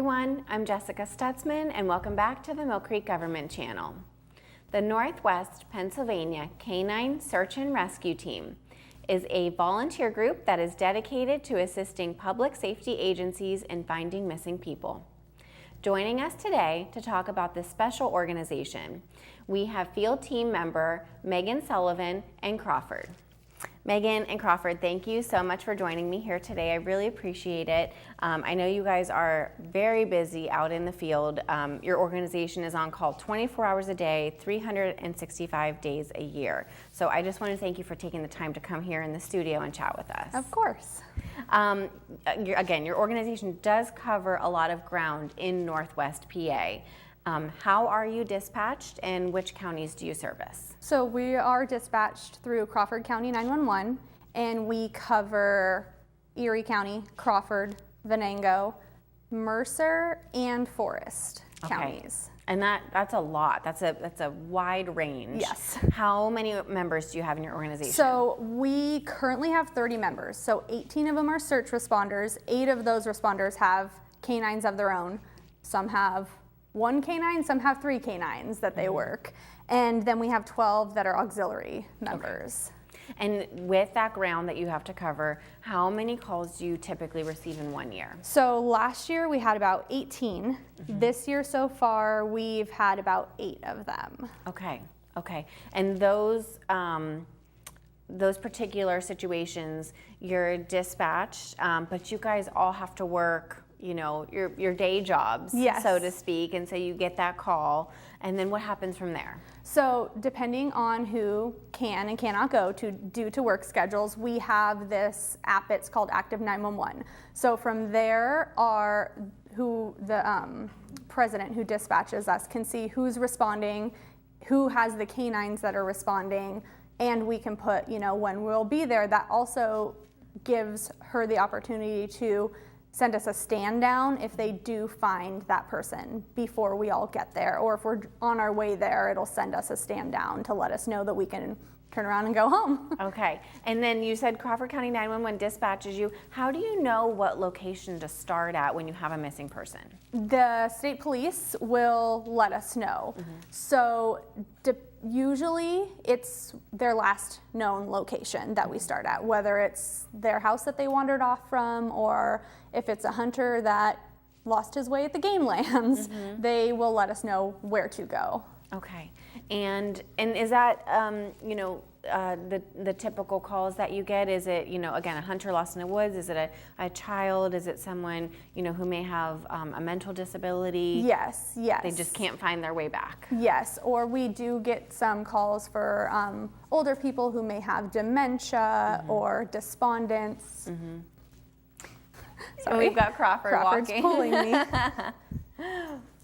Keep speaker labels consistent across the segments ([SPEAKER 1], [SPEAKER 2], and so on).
[SPEAKER 1] everyone, I'm Jessica Stutzman and welcome back to the Millcreek Government Channel. The Northwest Pennsylvania Canine Search and Rescue Team is a volunteer group that is dedicated to assisting public safety agencies in finding missing people. Joining us today to talk about this special organization, we have field team member Megan Sullivan and Crawford. Megan and Crawford, thank you so much for joining me here today. I really appreciate it. I know you guys are very busy out in the field. Your organization is on call 24 hours a day, 365 days a year. So I just want to thank you for taking the time to come here in the studio and chat with us.
[SPEAKER 2] Of course.
[SPEAKER 1] Again, your organization does cover a lot of ground in Northwest PA. How are you dispatched and which counties do you service?
[SPEAKER 2] So we are dispatched through Crawford County 911 and we cover Erie County, Crawford, Venango, Mercer, and Forest counties.
[SPEAKER 1] And that's a lot. That's a wide range.
[SPEAKER 2] Yes.
[SPEAKER 1] How many members do you have in your organization?
[SPEAKER 2] So we currently have 30 members. So 18 of them are search responders. 8 of those responders have canines of their own. Some have 1 canine, some have 3 canines that they work. And then we have 12 that are auxiliary members.
[SPEAKER 1] Okay. And with that ground that you have to cover, how many calls do you typically receive in 1 year?
[SPEAKER 2] So last year we had about 18. This year so far we've had about 8 of them.
[SPEAKER 1] Okay, okay. And those particular situations, you're dispatched, but you guys all have to work, you know, your day jobs,
[SPEAKER 2] yes,
[SPEAKER 1] so to speak, and so you get that call, and then what happens from there?
[SPEAKER 2] So depending on who can and cannot go due to work schedules, we have this app, it's called Active 911. So from there, the president who dispatches us can see who's responding, who has the canines that are responding, and we can put, you know, when we'll be there. That also gives her the opportunity to send us a stand down if they do find that person before we all get there, or if we're on our way there, it'll send us a stand down to let us know that we can turn around and go home.
[SPEAKER 1] Okay, and then you said Crawford County 911 dispatches you. How do you know what location to start at when you have a missing person?
[SPEAKER 2] The state police will let us know. So usually it's their last known location that we start at, whether it's their house that they wandered off from, or if it's a hunter that lost his way at the game lands, they will let us know where to go.
[SPEAKER 1] Okay, and is that you know, the typical calls that you get? Is it, you know, again, a hunter lost in the woods? Is it a child? Is it someone, you know, who may have a mental disability?
[SPEAKER 2] Yes, yes.
[SPEAKER 1] They just can't find their way back.
[SPEAKER 2] Yes, or we do get some calls for older people who may have dementia or despondence.
[SPEAKER 1] So we've got Crawford's walking.
[SPEAKER 2] Pulling me.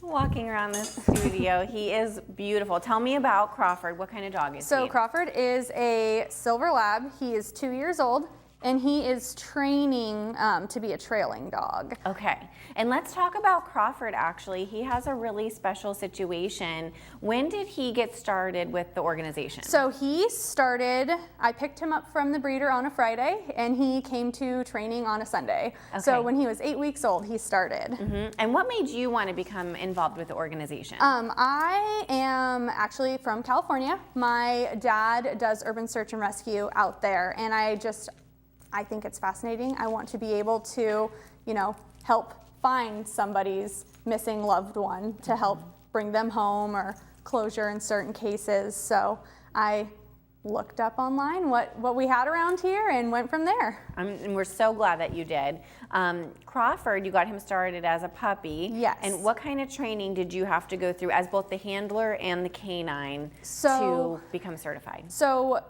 [SPEAKER 1] Walking around the studio. He is beautiful. Tell me about Crawford. What kind of dog is he?
[SPEAKER 2] So Crawford is a silver lab. He is 2 years old, and he is training to be a trailing dog.
[SPEAKER 1] Okay, and let's talk about Crawford. Actually, he has a really special situation. When did he get started with the organization?
[SPEAKER 2] So he started, I picked him up from the breeder on a Friday, and he came to training on a Sunday.
[SPEAKER 1] Okay.
[SPEAKER 2] So when he was 8 weeks old, he started.
[SPEAKER 1] And what made you want to become involved with the organization?
[SPEAKER 2] I am actually from California. My dad does urban search and rescue out there, and I think it's fascinating. I want to be able to, you know, help find somebody's missing loved one to help bring them home or closure in certain cases. So I looked up online what we had around here and went from there.
[SPEAKER 1] And we're so glad that you did. Crawford, you got him started as a puppy.
[SPEAKER 2] Yes.
[SPEAKER 1] And what kind of training did you have to go through as both the handler and the canine to become certified?
[SPEAKER 2] So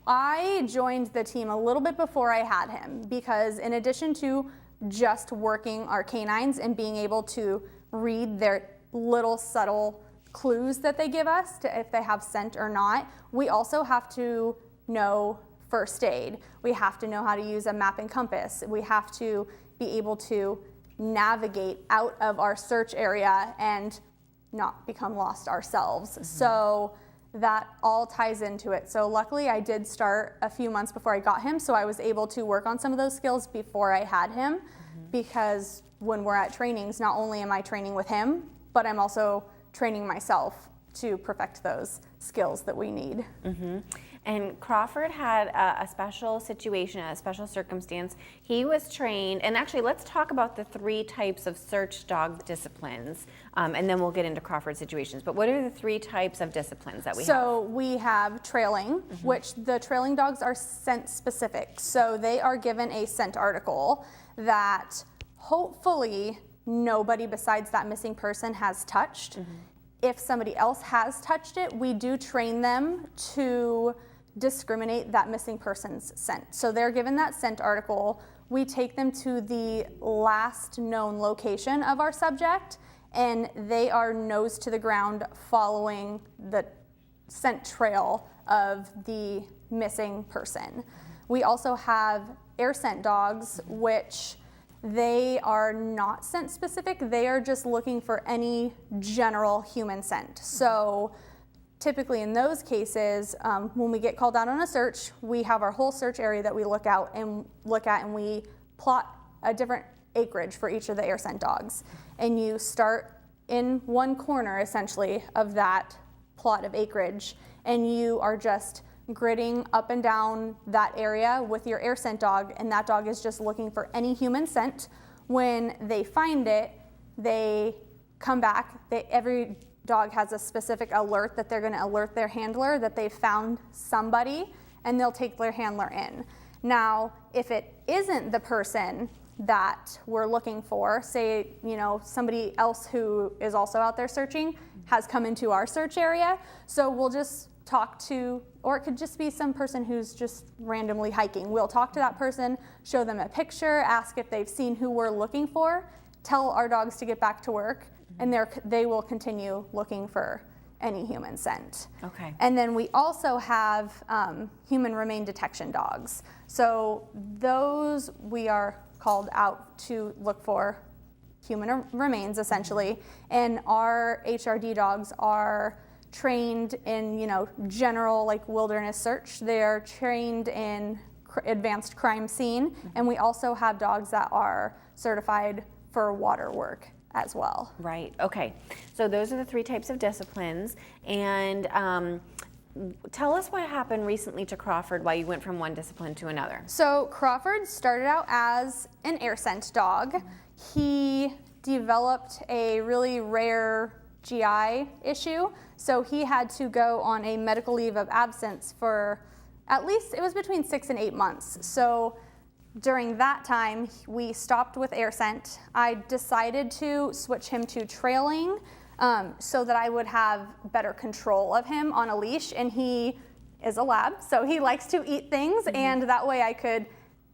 [SPEAKER 2] I joined the team a little bit before I had him, because in addition to just working our canines and being able to read their little subtle clues that they give us to if they have scent or not, we also have to know first aid. We have to know how to use a map and compass. We have to be able to navigate out of our search area and not become lost ourselves. So that all ties into it. So luckily I did start a few months before I got him, so I was able to work on some of those skills before I had him, because when we're at trainings, not only am I training with him, but I'm also training myself to perfect those skills that we need.
[SPEAKER 1] And Crawford had a special situation, a special circumstance. He was trained, and actually let's talk about the 3 types of search dog disciplines, and then we'll get into Crawford situations. But what are the 3 types of disciplines that we have?
[SPEAKER 2] So we have trailing, which the trailing dogs are scent specific. So they are given a scent article that hopefully nobody besides that missing person has touched. If somebody else has touched it, we do train them to discriminate that missing person's scent. So they're given that scent article. We take them to the last known location of our subject, and they are nose to the ground following the scent trail of the missing person. We also have air scent dogs, which they are not scent specific. They are just looking for any general human scent. So typically in those cases, when we get called out on a search, we have our whole search area that we look at and we plot a different acreage for each of the air scent dogs. And you start in one corner essentially of that plot of acreage, and you are just gridding up and down that area with your air scent dog, and that dog is just looking for any human scent. When they find it, they come back. Every dog has a specific alert that they're going to alert their handler that they found somebody, and they'll take their handler in. Now, if it isn't the person that we're looking for, say, somebody else who is also out there searching has come into our search area, so we'll just talk to, or it could just be some person who's just randomly hiking. We'll talk to that person, show them a picture, ask if they've seen who we're looking for, tell our dogs to get back to work, and they will continue looking for any human scent.
[SPEAKER 1] Okay.
[SPEAKER 2] And then we also have human remain detection dogs. So those we are called out to look for human remains essentially, and our HRD dogs are trained in general like wilderness search. They're trained in advanced crime scene, and we also have dogs that are certified for water work as well.
[SPEAKER 1] Right. Okay. So those are the 3 types of disciplines, and tell us what happened recently to Crawford, why you went from one discipline to another.
[SPEAKER 2] So Crawford started out as an air scent dog. He developed a really rare GI issue, so he had to go on a medical leave of absence for at least, it was between 6 and 8 months. So during that time, we stopped with air scent. I decided to switch him to trailing so that I would have better control of him on a leash, and he is a lab, so he likes to eat things, and that way I could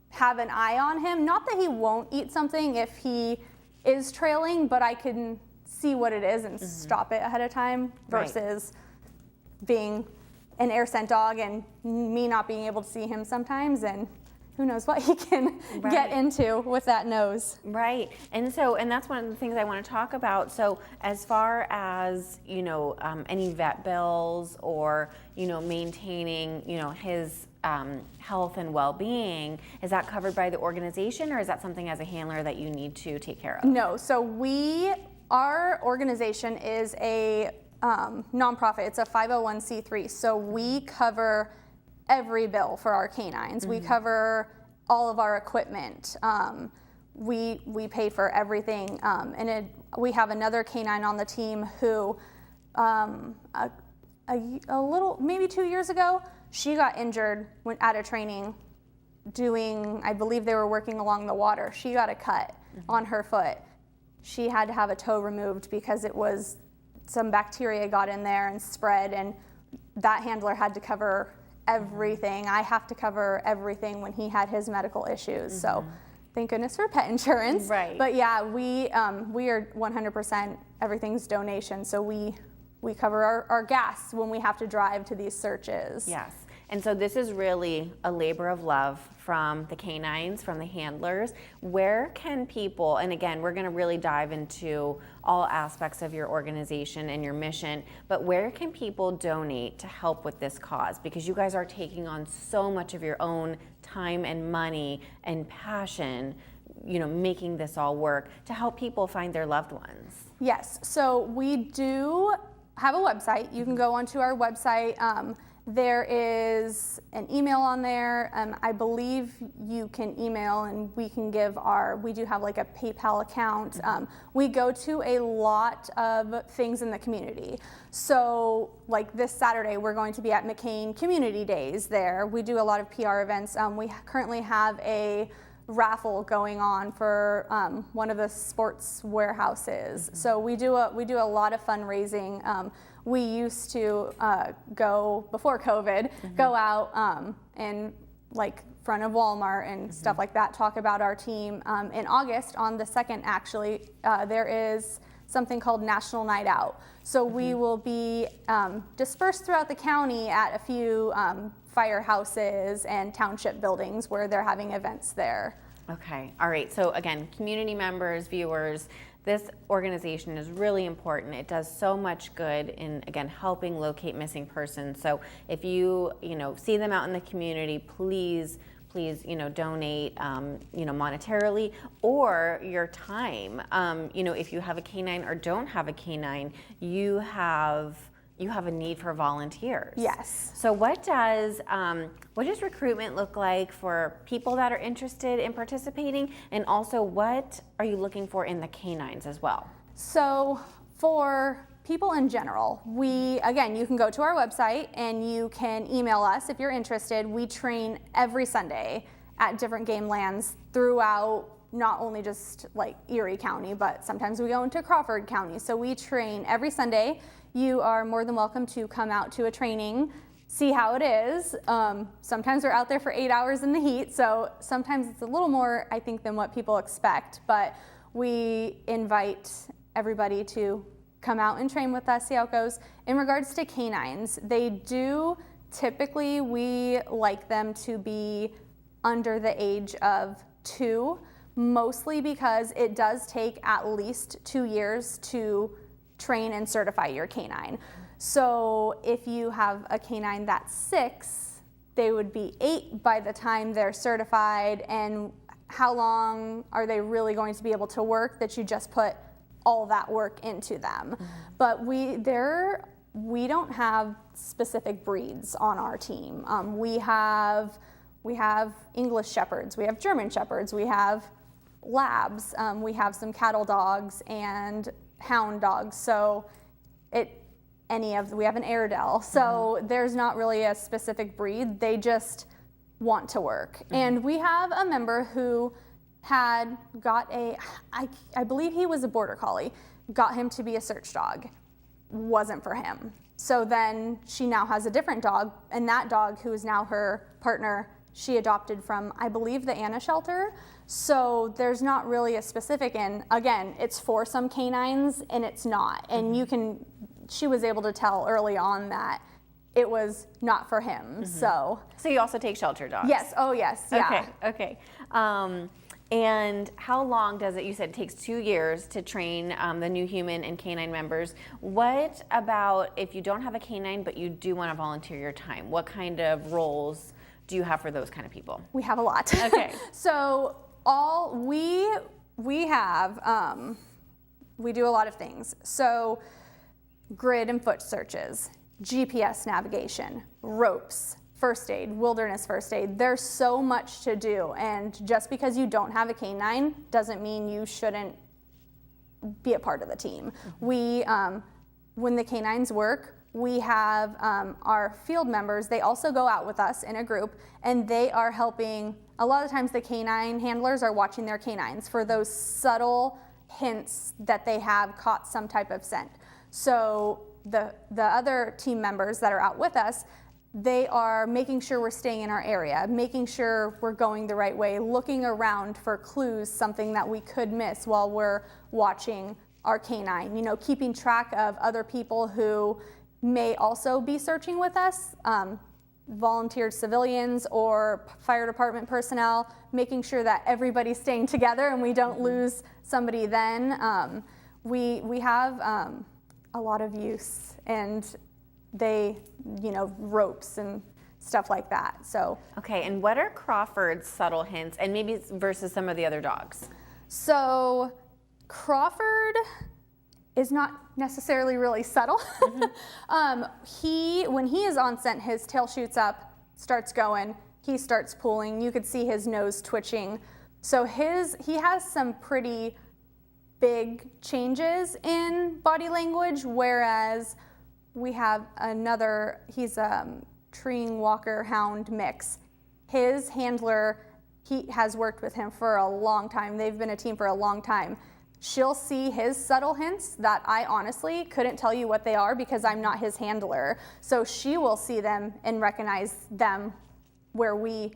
[SPEAKER 2] have an eye on him. Not that he won't eat something if he is trailing, but I can see what it is and stop it ahead of time versus being an air scent dog and me not being able to see him sometimes, and who knows what he can get into with that nose.
[SPEAKER 1] Right. And that's one of the things I want to talk about. So as far as, any vet bills or, maintaining, his health and well-being, is that covered by the organization, or is that something as a handler that you need to take care of?
[SPEAKER 2] No. So our organization is a nonprofit. It's a 501c3. So we cover every bill for our canines. We cover all of our equipment. We pay for everything. We have another canine on the team who, a little, maybe 2 years ago, she got injured when at a training I believe they were working along the water. She got a cut on her foot. She had to have a toe removed because it was some bacteria got in there and spread, and that handler had to cover everything. I have to cover everything when he had his medical issues. So thank goodness for pet insurance.
[SPEAKER 1] Right.
[SPEAKER 2] But yeah, we are 100%, everything's donation. So we cover our gas when we have to drive to these searches.
[SPEAKER 1] Yes. And so this is really a labor of love from the canines, from the handlers. Where can people, and again, we're going to really dive into all aspects of your organization and your mission, but where can people donate to help with this cause? Because you guys are taking on so much of your own time and money and passion making this all work to help people find their loved ones?
[SPEAKER 2] Yes, so we do have a website. You can go onto our website. There is an email on there. I believe you can email and we can give we do have like a PayPal account. We go to a lot of things in the community. So like this Saturday, we're going to be at McCain Community Days there. We do a lot of PR events. We currently have a raffle going on for one of the sports warehouses. So we do a lot of fundraising. We used to go before COVID, go out and like front of Walmart and stuff like that, talk about our team. In August, on the 2nd actually, there is something called National Night Out. So we will be dispersed throughout the county at a few firehouses and township buildings where they're having events there.
[SPEAKER 1] Okay, all right. So again, community members, viewers, this organization is really important. It does so much good in, again, helping locate missing persons. So if you see them out in the community, please donate, monetarily or your time. If you have a canine or don't have a canine, you have a need for volunteers.
[SPEAKER 2] Yes.
[SPEAKER 1] So what does recruitment look like for people that are interested in participating, and also what are you looking for in the canines as well?
[SPEAKER 2] So for people in general, you can go to our website and you can email us if you're interested. We train every Sunday at different game lands throughout not only just like Erie County, but sometimes we go into Crawford County. So we train every Sunday. You are more than welcome to come out to a training, see how it is. Sometimes we're out there for 8 hours in the heat, so sometimes it's a little more, I think, than what people expect, but we invite everybody to come out and train with us, see how it goes. In regards to canines, we like them to be under the age of 2, mostly because it does take at least 2 years to train and certify your canine. So if you have a canine that's 6, they would be 8 by the time they're certified. And how long are they really going to be able to work that you just put all that work into them? But we don't have specific breeds on our team. We have English Shepherds, we have German Shepherds, we have Labs, we have some cattle dogs and hound dogs. So we have an Airedale. So there's not really a specific breed. They just want to work. And we have a member who had got I believe he was a border collie, got him to be a search dog. Wasn't for him. So then she now has a different dog, and that dog, who is now her partner, she adopted from, I believe, the Anna shelter. So there's not really a specific, and again, it's for some canines and it's not. And she was able to tell early on that it was not for him. So
[SPEAKER 1] you also take shelter dogs?
[SPEAKER 2] Yes, oh yes, yeah.
[SPEAKER 1] Okay. And how long does it, you said it takes 2 years to train the new human and canine members. What about if you don't have a canine but you do want to volunteer your time? What kind of roles do you have for those kind of people?
[SPEAKER 2] We have a lot.
[SPEAKER 1] Okay.
[SPEAKER 2] So we do a lot of things. So grid and foot searches, GPS navigation, ropes, first aid, wilderness first aid. There's so much to do, and just because you don't have a canine doesn't mean you shouldn't be a part of the team. We, when the canines work, we have our field members, they also go out with us in a group, and they are helping. A lot of times the canine handlers are watching their canines for those subtle hints that they have caught some type of scent. So the other team members that are out with us, they are making sure we're staying in our area, making sure we're going the right way, looking around for clues, something that we could miss while we're watching our canine. Keeping track of other people who may also be searching with us, volunteer civilians or fire department personnel, making sure that everybody's staying together and we don't lose somebody then. We have a lot of use, and they, ropes and stuff like that. So
[SPEAKER 1] Okay, and what are Crawford's subtle hints, and maybe versus some of the other dogs?
[SPEAKER 2] So Crawford is not necessarily really subtle. When he is on scent, his tail shoots up, starts going, he starts pulling. You could see his nose twitching. So he has some pretty big changes in body language, whereas we have he's a treeing walker hound mix. His handler, he has worked with him for a long time. They've been a team for a long time. She'll see his subtle hints that I honestly couldn't tell you what they are because I'm not his handler. So she will see them and recognize them where we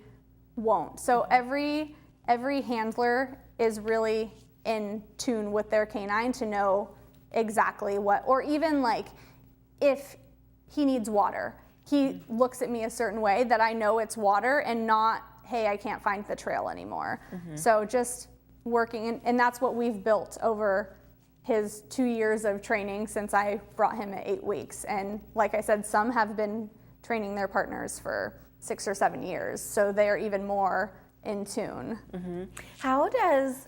[SPEAKER 2] won't. So every handler is really in tune with their canine to know exactly what, or even like if he needs water, he looks at me a certain way that I know it's water and not, hey, I can't find the trail anymore. So just working, and that's what we've built over his 2 years of training since I brought him at 8 weeks. And like I said, some have been training their partners for 6 or 7 years, so they're even more in tune.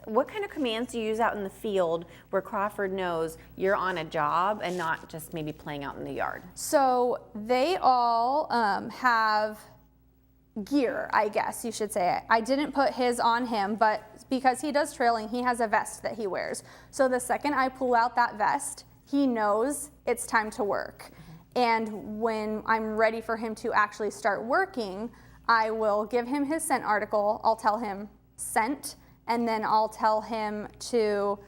[SPEAKER 1] What kind of commands do you use out in the field where Crawford knows you're on a job and not just maybe playing out in the yard?
[SPEAKER 2] So they all have gear, I guess you should say. I didn't put his on him, but because he does trailing, he has a vest that he wears. So the second I pull out that vest, he knows it's time to work. And when I'm ready for him to actually start working, I will give him his scent article. I'll tell him scent, and then I'll tell him to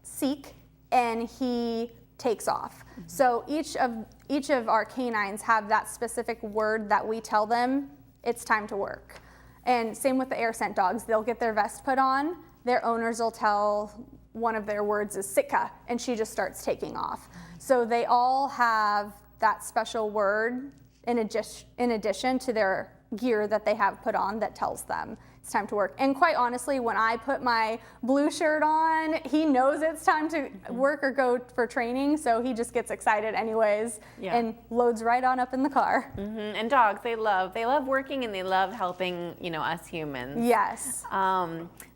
[SPEAKER 2] seek, and he takes off. So each of our canines have that specific word that we tell them it's time to work. And same with the air scent dogs. They'll get their vest put on. Their owners will tell one of their words is Sitka, and she just starts taking off. So they all have that special word in addition to their gear that they have put on that tells them it's time to work. And quite honestly, when I put my blue shirt on, he knows it's time to work or go for training, so he just gets excited anyways and loads right on up in the car.
[SPEAKER 1] And dogs, they love working and they love helping, us humans.
[SPEAKER 2] Yes.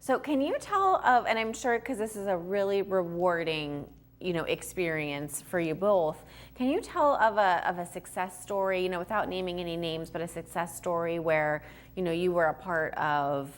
[SPEAKER 1] So can you tell of, and I'm sure because this is a really rewarding experience for you both. Can you tell of a success story, without naming any names, but a success story where, you were a part of,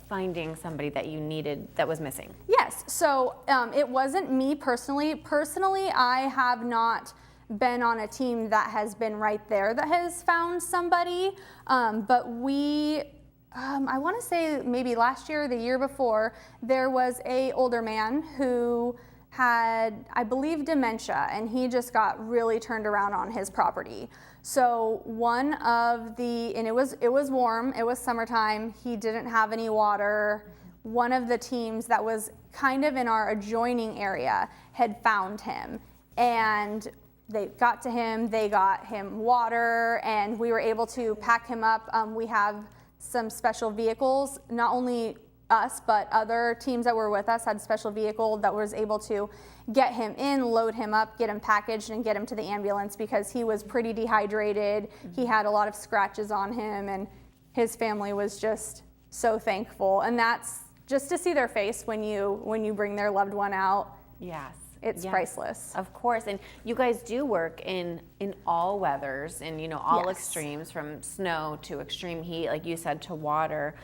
[SPEAKER 1] finding somebody that you needed that was missing?
[SPEAKER 2] Yes. So it wasn't me personally. Personally, I have not been on a team that has been right there that has found somebody. But I want to say maybe last year or the year before, there was an older man who had, I believe, dementia, and he just got really turned around on his property. So and it was warm, it was summertime, he didn't have any water. One of the teams that was kind of in our adjoining area had found him, and they got to him, they got him water, and we were able to pack him up. We have some special vehicles, not only us, but other teams that were with us had a special vehicle that was able to get him in, load him up, get him packaged, and get him to the ambulance because he was pretty dehydrated. He had a lot of scratches on him, and his family was just so thankful. And that's just to see their face when you bring their loved one out.
[SPEAKER 1] Yes.
[SPEAKER 2] It's priceless.
[SPEAKER 1] Of course, and you guys do work in all weathers and all extremes, from snow to extreme heat, like you said, to water.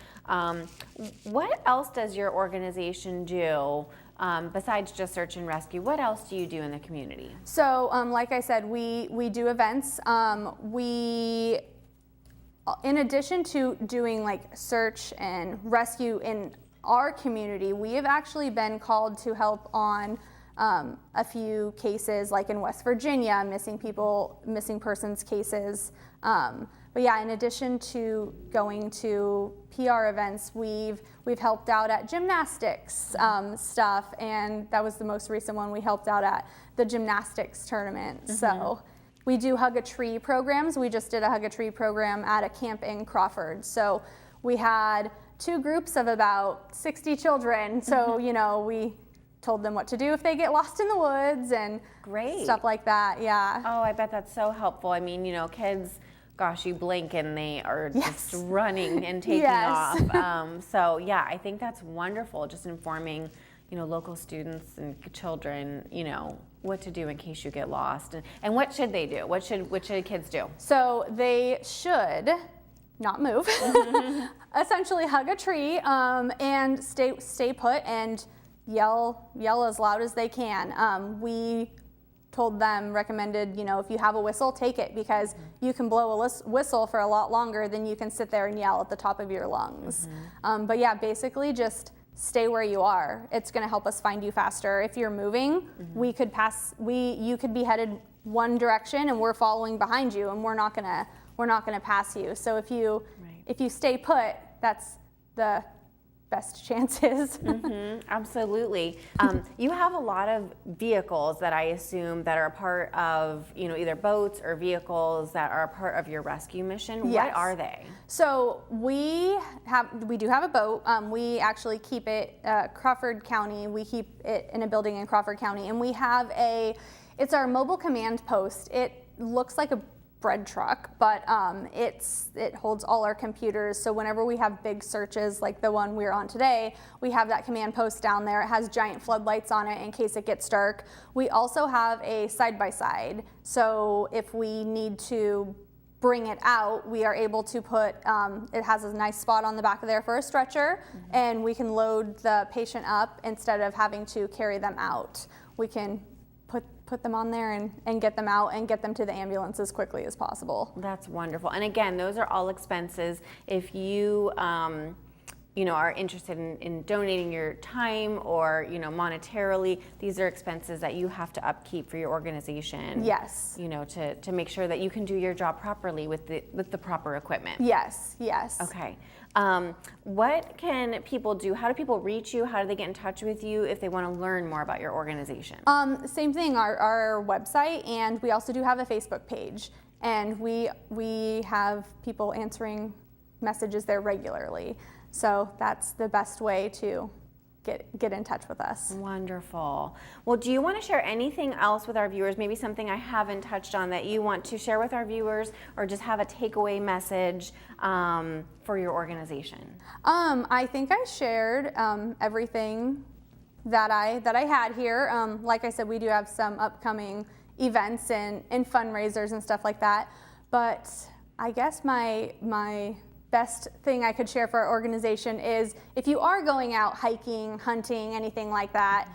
[SPEAKER 1] What else does your organization do besides just search and rescue? What else do you do in the community?
[SPEAKER 2] So, like I said, we do events. We, in addition to doing like search and rescue in our community, we have actually been called to help on a few cases, like in West Virginia, missing persons cases. But yeah, in addition to going to PR events, we've helped out at gymnastics stuff, and that was the most recent one. We helped out at the gymnastics tournament. So we do Hug a Tree programs. We just did a Hug a Tree program at a camp in Crawford. So we had 2 groups of about 60 children. So we told them what to do if they get lost in the woods and stuff like that. Yeah.
[SPEAKER 1] Oh, I bet that's so helpful. I mean, kids gosh, you blink and they are
[SPEAKER 2] Yes.
[SPEAKER 1] just running and taking
[SPEAKER 2] Yes.
[SPEAKER 1] off. So yeah, I think that's wonderful, just informing, local students and children, what to do in case you get lost. And what should they do? What should kids do?
[SPEAKER 2] So they should not move, essentially hug a tree, and stay put and yell as loud as they can. We told them, recommended, if you have a whistle, take it, because you can blow a whistle for a lot longer than you can sit there and yell at the top of your lungs. But yeah, basically just stay where you are. It's going to help us find you faster. If you're moving, you could be headed one direction and we're following behind you, and we're not going to pass you. So if you stay put, that's the best chances.
[SPEAKER 1] Absolutely. You have a lot of vehicles that I assume that are a part of, either boats or vehicles that are a part of your rescue mission.
[SPEAKER 2] Yes.
[SPEAKER 1] What are they?
[SPEAKER 2] So we do have a boat. We actually keep it Crawford County. We keep it in a building in Crawford County, and we have it's our mobile command post. It looks like a bread truck, but it holds all our computers. So whenever we have big searches like the one we're on today, we have that command post down there. It has giant floodlights on it in case it gets dark. We also have a side-by-side. So if we need to bring it out, we are able to put, it has a nice spot on the back of there for a stretcher, and we can load the patient up instead of having to carry them out. We can put them on there and get them out and get them to the ambulance as quickly as possible.
[SPEAKER 1] That's wonderful. And again, those are all expenses. If you are interested in donating your time or monetarily, these are expenses that you have to upkeep for your organization.
[SPEAKER 2] Yes.
[SPEAKER 1] To make sure that you can do your job properly with the proper equipment.
[SPEAKER 2] Yes.
[SPEAKER 1] Okay. What can people do? How do people reach you? How do they get in touch with you if they want to learn more about your organization?
[SPEAKER 2] Same thing, our website, and we also do have a Facebook page, and we have people answering messages there regularly. So that's the best way to get in touch with us.
[SPEAKER 1] Wonderful. Well, do you want to share anything else with our viewers? Maybe something I haven't touched on that you want to share with our viewers, or just have a takeaway message for your organization?
[SPEAKER 2] I think I shared everything that I had here. Like I said, we do have some upcoming events and fundraisers and stuff like that. But I guess my best thing I could share for our organization is, if you are going out hiking, hunting, anything like that,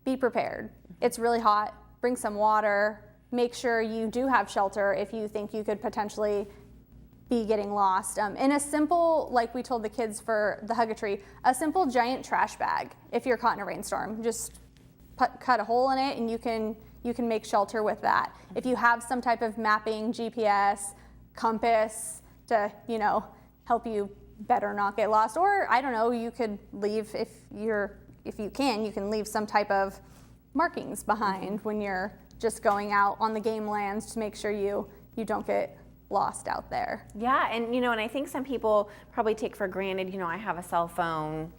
[SPEAKER 2] be prepared. It's really hot. Bring some water. Make sure you do have shelter if you think you could potentially be getting lost. In a simple, like we told the kids for the Hug-A-Tree, a simple giant trash bag. If you're caught in a rainstorm, just cut a hole in it and you can make shelter with that. If you have some type of mapping, GPS, compass to help you better not get lost, or I don't know, you could leave if you can leave some type of markings behind when you're just going out on the game lands to make sure you don't get lost out there.
[SPEAKER 1] Yeah, and and I think some people probably take for granted, I have a cell phone,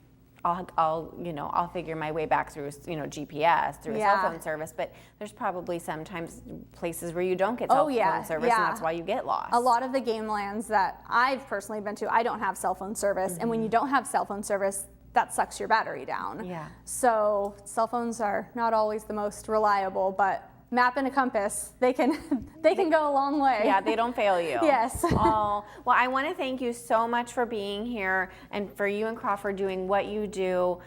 [SPEAKER 1] I'll figure my way back through GPS, through a cell phone service, but there's probably sometimes places where you don't get cell phone service, and that's why you get lost.
[SPEAKER 2] A lot of the game lands that I've personally been to, I don't have cell phone service, and when you don't have cell phone service, that sucks your battery down.
[SPEAKER 1] Yeah.
[SPEAKER 2] So cell phones are not always the most reliable, but map and a compass, they can go a long way.
[SPEAKER 1] Yeah, they don't fail you.
[SPEAKER 2] Yes.
[SPEAKER 1] Oh, well, I want to thank you so much for being here, and for you and Crawford doing what you do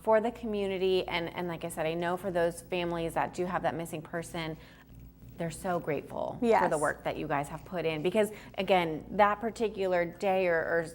[SPEAKER 1] for the community. And like I said, I know for those families that do have that missing person, they're so grateful for the work that you guys have put in, because again, that particular day or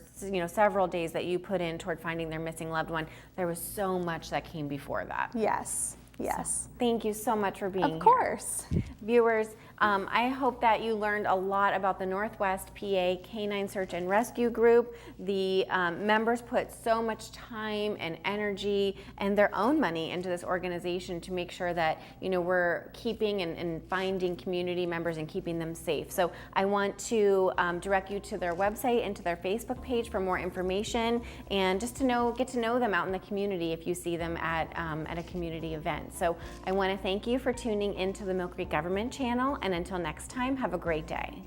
[SPEAKER 1] several days that you put in toward finding their missing loved one, there was so much that came before that.
[SPEAKER 2] Yes.
[SPEAKER 1] So, thank you so much for being here.
[SPEAKER 2] Of course.
[SPEAKER 1] Viewers, I hope that you learned a lot about the Northwest PA Canine Search and Rescue Group. The members put so much time and energy and their own money into this organization to make sure that we're keeping and finding community members and keeping them safe. So I want to direct you to their website and to their Facebook page for more information, and just to get to know them out in the community if you see them at a community event. So I want to thank you for tuning into the Millcreek Government Channel, and until next time, have a great day.